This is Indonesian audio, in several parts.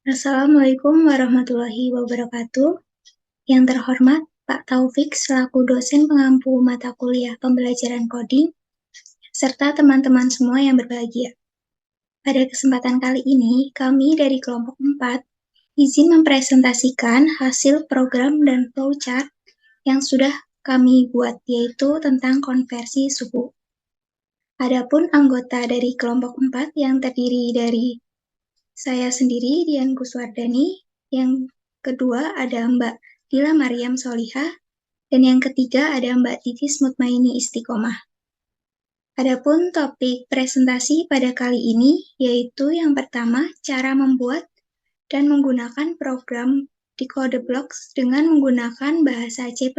Assalamualaikum warahmatullahi wabarakatuh. Yang terhormat Pak Taufik selaku dosen pengampu mata kuliah pembelajaran coding, serta teman-teman semua yang berbahagia. Pada kesempatan kali ini, kami dari kelompok 4 izin mempresentasikan hasil program dan flowchart yang sudah kami buat, yaitu tentang konversi suhu. Adapun anggota dari kelompok 4 yang terdiri dari saya sendiri, Dian Kuswardani, yang kedua ada Mbak Dila Mariam Solihah, dan yang ketiga ada Mbak Titis Mutmaini Istiqomah. Adapun topik presentasi pada kali ini yaitu yang pertama, cara membuat dan menggunakan program Decode Blocks dengan menggunakan bahasa C++.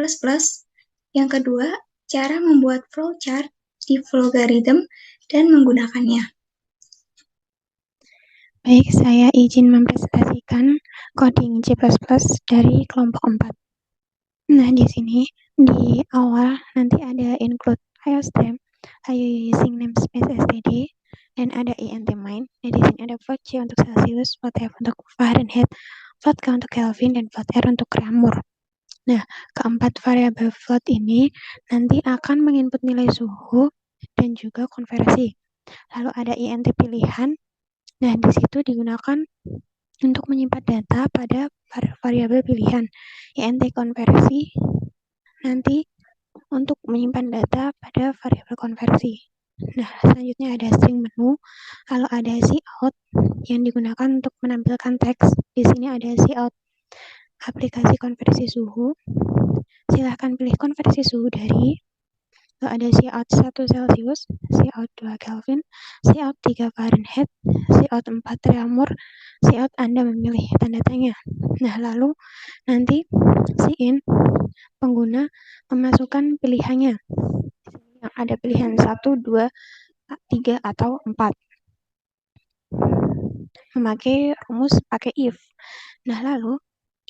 Yang kedua, cara membuat flowchart di Flowgarithm dan menggunakannya. Baik, saya izin mempresentasikan coding C++ dari kelompok 4. Nah, di sini di awal nanti ada include IOSTream, IO using namespace std, dan ada int_main. Dan di sini ada float C untuk Celsius, float F untuk Fahrenheit, float K untuk Kelvin, dan float R untuk Reaumur. Nah, keempat variabel float ini nanti akan menginput nilai suhu dan juga konversi. Lalu ada int pilihan. Nah, di situ digunakan untuk menyimpan data pada variabel pilihan. int konversi nanti untuk menyimpan data pada variabel konversi. Nah, selanjutnya ada string menu. Kalau ada cout yang digunakan untuk menampilkan teks, di sini ada cout aplikasi konversi suhu. Silahkan pilih konversi suhu dari. Ada cout 1 Celsius, cout 2 Kelvin, cout 3 Fahrenheit, cout 4 Reaumur, cout Anda memilih tanda tanya. Nah, lalu nanti in pengguna memasukkan pilihannya. Yang ada pilihan 1, 2, 3, atau 4. Memakai rumus pakai if. Nah, lalu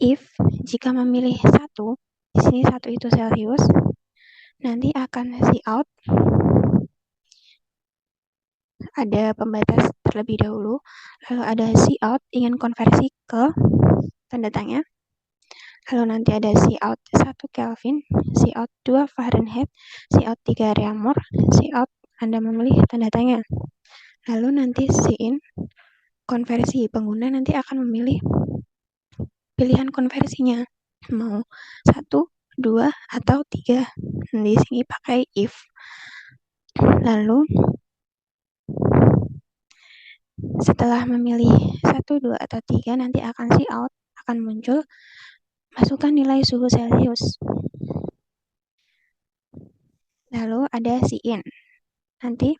if jika memilih 1, di sini 1 itu Celsius, nanti akan cout ada pembatas terlebih dahulu, lalu ada cout ingin konversi ke tanda tanya, lalu nanti ada cout 1 Kelvin, cout 2 Fahrenheit, cout 3 Reaumur, cout Anda memilih tanda tanya. Lalu nanti in konversi, pengguna nanti akan memilih pilihan konversinya, mau 1, 2, atau 3. Di sini pakai if. Lalu setelah memilih 1, 2, atau 3, nanti akan cout akan muncul masukkan nilai suhu Celsius. Lalu ada in. Nanti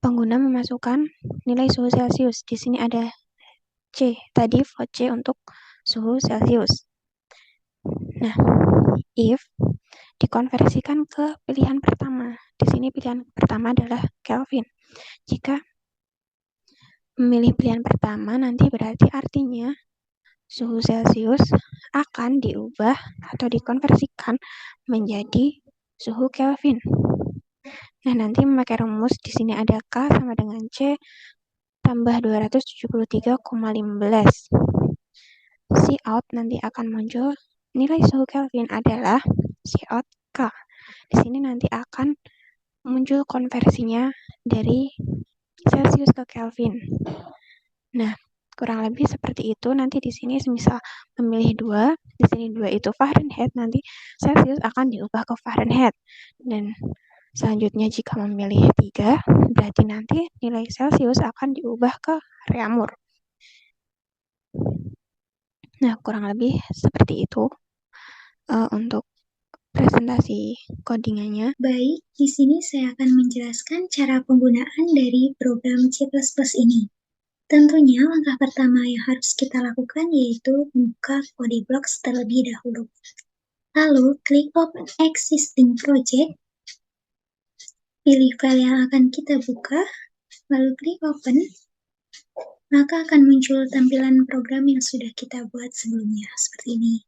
pengguna memasukkan nilai suhu Celsius. Di sini ada C. Tadi float C untuk suhu Celsius. Nah, if dikonversikan ke pilihan pertama. Di sini pilihan pertama adalah Kelvin. Jika memilih pilihan pertama, nanti berarti artinya suhu Celsius akan diubah atau dikonversikan menjadi suhu Kelvin. Nah, nanti memakai rumus di sini ada K sama dengan C tambah 273,15. Cout nanti akan muncul nilai suhu Kelvin adalah cout K. Di sini nanti akan muncul konversinya dari Celsius ke Kelvin. Nah, kurang lebih seperti itu. Nanti di sini misal memilih 2, di sini 2 itu Fahrenheit, nanti Celsius akan diubah ke Fahrenheit. Dan selanjutnya jika memilih 3, berarti nanti nilai Celsius akan diubah ke Reaumur. Nah, kurang lebih seperti itu untuk presentasi codingannya. Baik, di sini saya akan menjelaskan cara penggunaan dari program C++ ini. Tentunya langkah pertama yang harus kita lakukan yaitu membuka Code Blocks terlebih dahulu. Lalu, klik Open Existing Project, pilih file yang akan kita buka, lalu klik Open, maka akan muncul tampilan program yang sudah kita buat sebelumnya, seperti ini.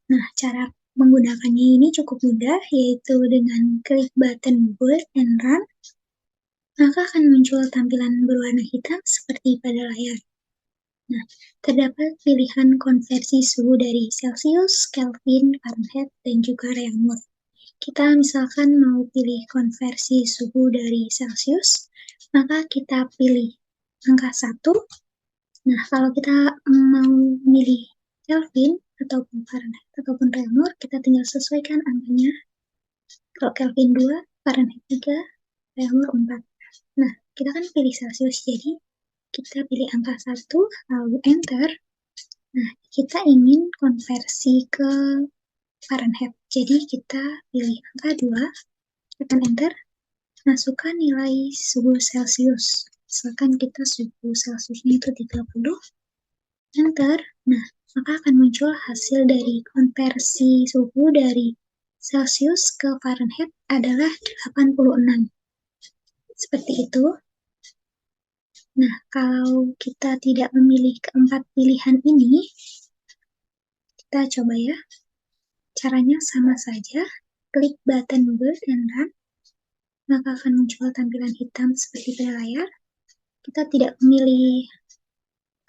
Nah, cara menggunakannya ini cukup mudah, yaitu dengan klik button Bold and Run. maka akan muncul tampilan berwarna hitam seperti pada layar. Nah, terdapat pilihan konversi suhu dari Celsius, Kelvin, Fahrenheit, dan juga Reaumur. Kita misalkan mau pilih konversi suhu dari Celsius, maka kita pilih angka 1. Nah, kalau kita mau milih Kelvin ataupun Fahrenheit ataupun Reaumur, kita tinggal sesuaikan angkanya. Kalau Kelvin 2, Fahrenheit 3, Reaumur 4. Nah, kita kan pilih Celsius, jadi kita pilih angka 1, lalu Enter. Nah, kita ingin konversi ke Fahrenheit. Jadi kita pilih angka 2, tekan Enter, masukkan nilai suhu Celsius. Misalkan kita suhu Celsiusnya itu 30, Enter. Nah, maka akan muncul hasil dari konversi suhu dari Celsius ke Fahrenheit adalah 86. Seperti itu. Nah, kalau kita tidak memilih keempat pilihan ini, kita coba ya. Caranya sama saja. Klik button Word dan Run, maka akan muncul tampilan hitam seperti pada layar. Kita tidak memilih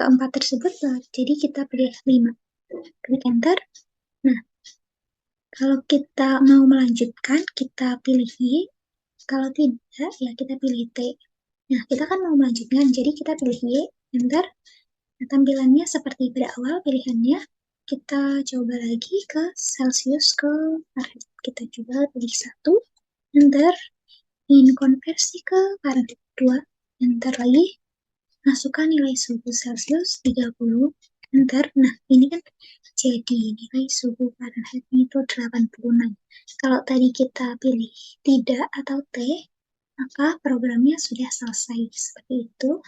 keempat tersebut, jadi kita pilih 5. Klik Enter. Nah, kalau kita mau melanjutkan, kita pilih Y. Kalau tidak, ya kita pilih T. Nah, kita kan mau melanjutkan, jadi kita pilih Y, Enter. Nah, tampilannya seperti pada awal pilihannya. Kita coba lagi ke Celsius ke Fahrenheit. Kita coba pilih 1, Enter. Ingin konversi ke Fahrenheit 2, Enter lagi. Masukkan nilai suhu Celsius 30, Enter. Nah, ini kan jadi nilai suhu Fahrenheit itu 86. Kalau tadi kita pilih tidak atau T, maka programnya sudah selesai. Seperti itu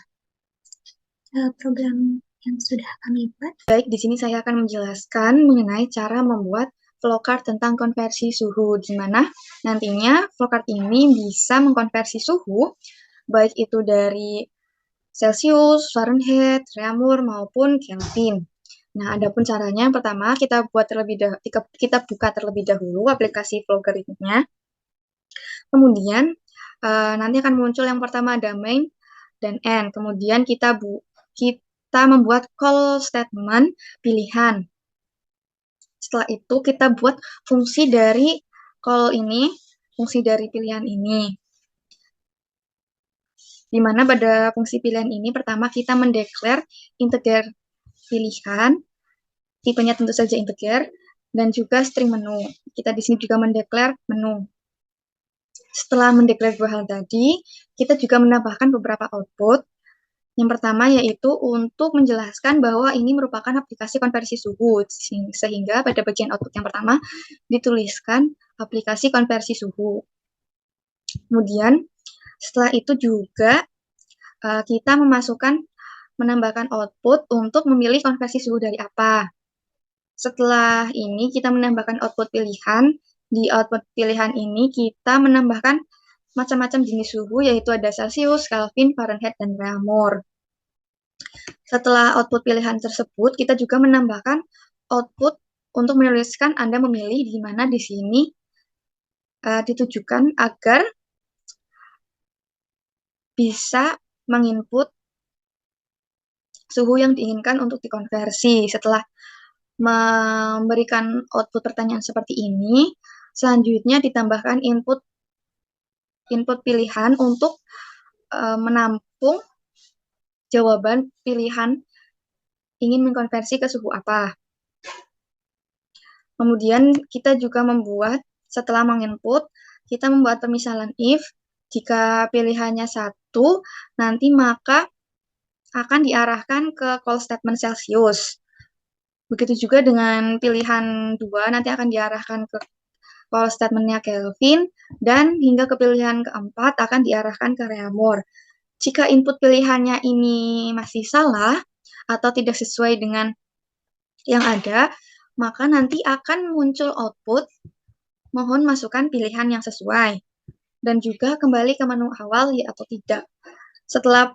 program yang sudah kami buat. Baik, di sini saya akan menjelaskan mengenai cara membuat flowchart tentang konversi suhu, di mana nantinya flowchart ini bisa mengkonversi suhu, baik itu dari Celsius, Fahrenheit, Reaumur, maupun Kelvin. Nah, adapun caranya, yang pertama kita buka terlebih dahulu aplikasi Flowgrid-nya. Kemudian nanti akan muncul yang pertama ada main dan end. Kemudian kita membuat call statement pilihan. Setelah itu kita buat fungsi dari call ini, fungsi dari pilihan ini. Di mana pada fungsi pilihan ini pertama kita mendeklar integer pilihan, tipenya tentu saja integer, dan juga string menu. Kita di sini juga mendeklar menu. Setelah mendeklar dua hal tadi, kita juga menambahkan beberapa output. Yang pertama yaitu untuk menjelaskan bahwa ini merupakan aplikasi konversi suhu, sehingga pada bagian output yang pertama dituliskan aplikasi konversi suhu. Kemudian setelah itu juga kita menambahkan output untuk memilih konversi suhu dari apa. Setelah ini kita menambahkan output pilihan. Di output pilihan ini kita menambahkan macam-macam jenis suhu, yaitu ada Celsius, Kelvin, Fahrenheit, dan Reaumur. Setelah output pilihan tersebut, kita juga menambahkan output untuk menuliskan Anda memilih, di mana di sini ditujukan agar bisa menginput suhu yang diinginkan untuk dikonversi. Setelah memberikan output pertanyaan seperti ini, selanjutnya ditambahkan input pilihan untuk menampung jawaban pilihan ingin mengkonversi ke suhu apa. Kemudian kita juga setelah menginput, kita membuat permisalan if, jika pilihannya 1, nanti maka akan diarahkan ke call statement Celsius. Begitu juga dengan pilihan 2, nanti akan diarahkan ke call statement-nya Kelvin, dan hingga ke pilihan keempat akan diarahkan ke Reaumur. Jika input pilihannya ini masih salah atau tidak sesuai dengan yang ada, maka nanti akan muncul output, mohon masukkan pilihan yang sesuai. Dan juga kembali ke menu awal ya atau tidak. Setelah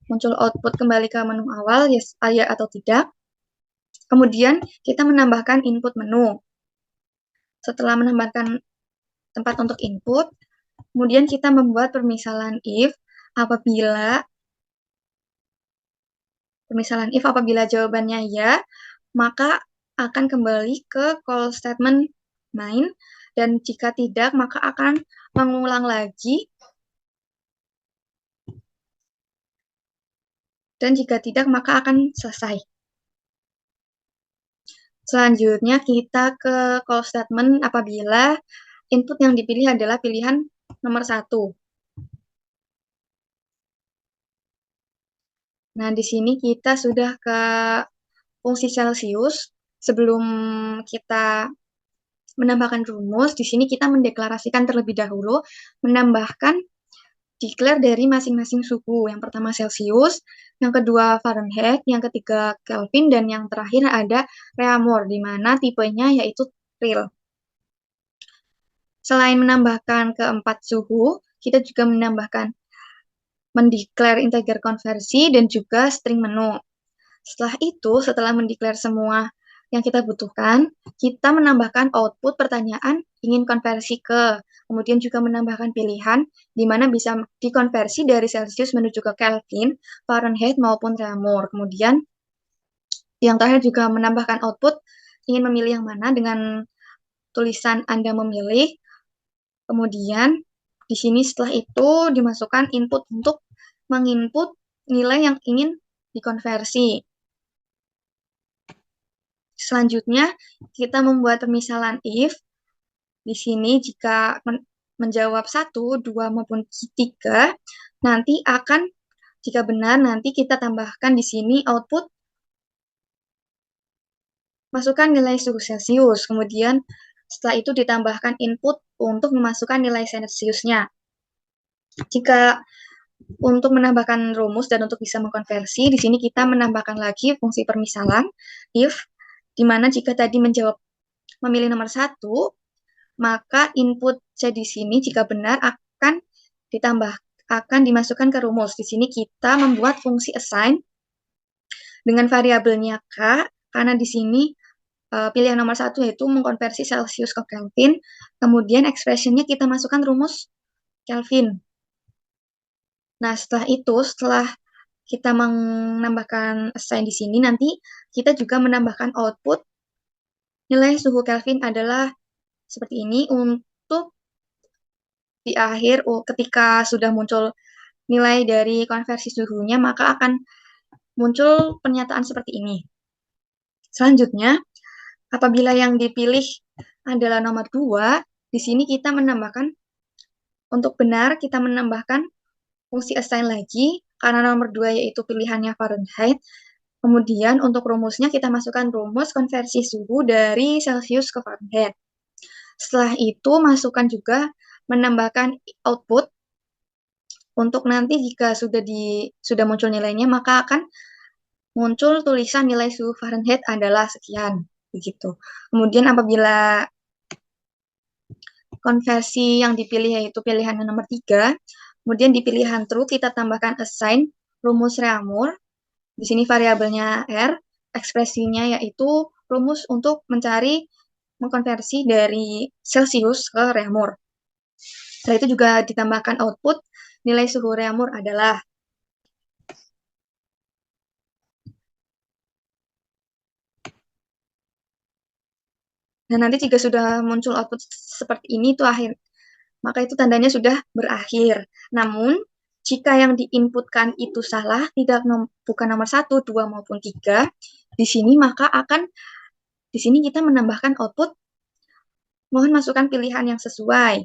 muncul output kembali ke menu awal, yes, ya atau tidak. Kemudian kita menambahkan input menu. Setelah menambahkan tempat untuk input. Kemudian kita membuat permisalan if apabila jawabannya ya, maka akan kembali ke call statement main, dan jika tidak, maka akan mengulang lagi, dan jika tidak, maka akan selesai. Selanjutnya kita ke call statement apabila input yang dipilih adalah pilihan nomor 1. Nah, di sini kita sudah ke fungsi Celsius. Sebelum kita menambahkan rumus, di sini kita mendeklarasikan terlebih dahulu, menambahkan declare dari masing-masing suhu. Yang pertama Celsius, yang kedua Fahrenheit, yang ketiga Kelvin, dan yang terakhir ada Reaumur, di mana tipenya yaitu real. Selain menambahkan keempat suhu, kita juga mendeklar integer konversi dan juga string menu. Setelah itu, setelah mendeklar semua yang kita butuhkan, kita menambahkan output pertanyaan ingin konversi ke, kemudian juga menambahkan pilihan di mana bisa dikonversi dari Celsius menuju ke Kelvin, Fahrenheit maupun Reaumur. Kemudian yang terakhir juga menambahkan output ingin memilih yang mana dengan tulisan Anda memilih. Kemudian di sini setelah itu dimasukkan input untuk menginput nilai yang ingin dikonversi. Selanjutnya, kita membuat permisalan if. Di sini jika menjawab 1, 2, maupun 3, nanti akan, jika benar, nanti kita tambahkan di sini output, masukkan nilai suhu Celsius. Kemudian setelah itu ditambahkan input untuk memasukkan nilai Celsiusnya. Jika untuk menambahkan rumus dan untuk bisa mengkonversi, di sini kita menambahkan lagi fungsi permisalan if, di mana jika tadi memilih nomor 1, maka input C di sini jika benar akan dimasukkan ke rumus. Di sini kita membuat fungsi assign dengan variabelnya K, karena di sini pilihan nomor 1 yaitu mengkonversi Celsius ke Kelvin, kemudian expressionnya kita masukkan rumus Kelvin. Nah, setelah kita menambahkan assign di sini, nanti kita juga menambahkan output nilai suhu Kelvin adalah seperti ini. Untuk di akhir, ketika sudah muncul nilai dari konversi suhunya, maka akan muncul pernyataan seperti ini. Selanjutnya, apabila yang dipilih adalah nomor 2, di sini kita menambahkan, untuk benar, kita menambahkan fungsi assign lagi, karena nomor 2 yaitu pilihannya Fahrenheit. Kemudian untuk rumusnya kita masukkan rumus konversi suhu dari Celsius ke Fahrenheit. Setelah itu masukkan juga menambahkan output untuk nanti jika sudah muncul nilainya, maka akan muncul tulisan nilai suhu Fahrenheit adalah sekian, begitu. Kemudian apabila konversi yang dipilih yaitu pilihan nomor 3, kemudian di pilihan true kita tambahkan assign rumus Reaumur. Di sini variabelnya R, ekspresinya yaitu rumus untuk mengkonversi dari Celsius ke Reaumur. Setelah itu juga ditambahkan output, nilai suhu Reaumur adalah. Nah, nanti jika sudah muncul output seperti ini, maka itu tandanya sudah berakhir. Namun, jika yang diinputkan itu salah, bukan nomor 1, 2, maupun 3, di sini di sini kita menambahkan output, mohon masukkan pilihan yang sesuai.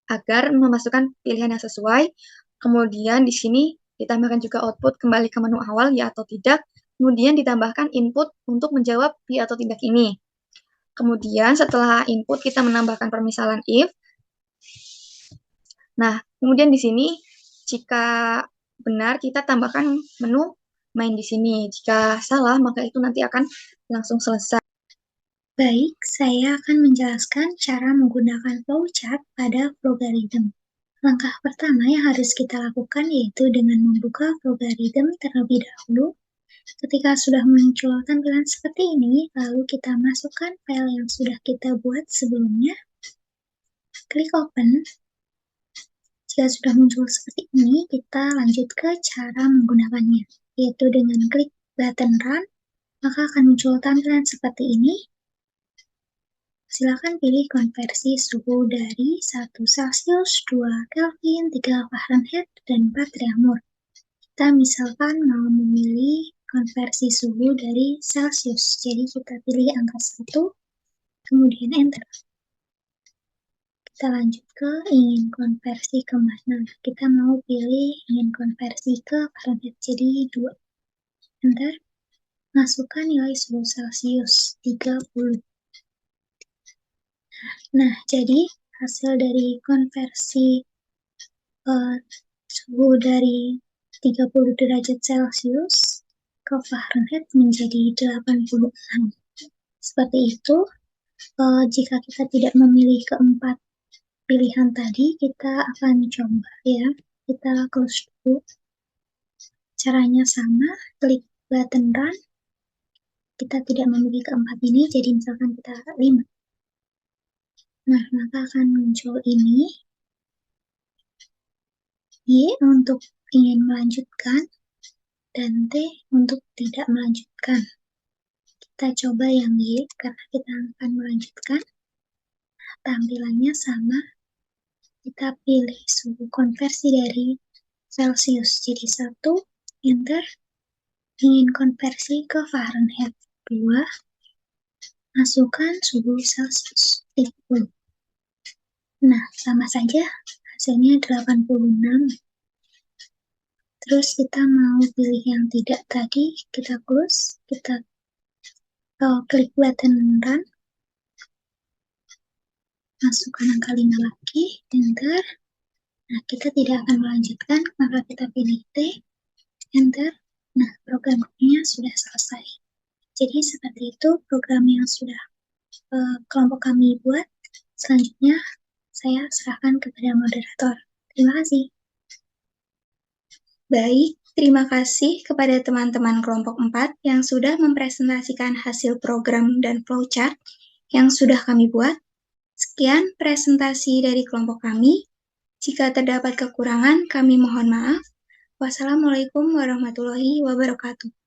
Agar memasukkan pilihan yang sesuai, kemudian di sini ditambahkan juga output kembali ke menu awal, ya atau tidak, kemudian ditambahkan input untuk menjawab ya atau tidak ini. Kemudian setelah input kita menambahkan permisalan if. Nah, kemudian di sini jika benar kita tambahkan menu main di sini. Jika salah maka itu nanti akan langsung selesai. Baik, saya akan menjelaskan cara menggunakan flowchart pada Flowgarithm. Langkah pertama yang harus kita lakukan yaitu dengan membuka Flowgarithm terlebih dahulu. Ketika sudah muncul tampilan seperti ini, lalu kita masukkan file yang sudah kita buat sebelumnya. klik open. Jika sudah muncul seperti ini, kita lanjut ke cara menggunakannya, yaitu dengan klik button run, maka akan muncul tampilan seperti ini. Silakan pilih konversi suhu dari 1 Celsius, 2 Kelvin, 3 Fahrenheit, dan 4 Reaumur. Kita misalkan mau memilih konversi suhu dari Celsius, jadi kita pilih angka 1, kemudian enter. Kita lanjut ke ingin konversi ke mana. Kita mau pilih ingin konversi ke Fahrenheit, jadi 2. Enter. Masukkan nilai suhu Celsius 30. Nah, jadi hasil dari konversi suhu dari 30 derajat Celcius ke Fahrenheit menjadi 86. Seperti itu. Jika kita tidak memilih keempat pilihan tadi, kita akan coba ya. Kita close dulu. Caranya sama, klik button run. Kita tidak memilih keempat ini, jadi misalkan kita 5. Nah, maka akan muncul ini. Y untuk ingin melanjutkan, dan T untuk tidak melanjutkan. Kita coba yang Y, karena kita akan melanjutkan. Tampilannya sama. Kita pilih suhu konversi dari Celsius, jadi 1, enter. Ingin konversi ke Fahrenheit 2, masukkan suhu Celsius 30. Nah, sama saja, hasilnya 86. Terus kita mau pilih yang tidak tadi, kita close, kita klik button run, masukkan angka 5 lagi, enter. Nah, kita tidak akan melanjutkan, maka kita pilih T, enter. Nah, programnya sudah selesai. Jadi seperti itu program yang sudah kelompok kami buat. Selanjutnya, saya serahkan kepada moderator. Terima kasih. Baik, terima kasih kepada teman-teman kelompok 4 yang sudah mempresentasikan hasil program dan flowchart yang sudah kami buat. Sekian presentasi dari kelompok kami. Jika terdapat kekurangan, kami mohon maaf. Wassalamualaikum warahmatullahi wabarakatuh.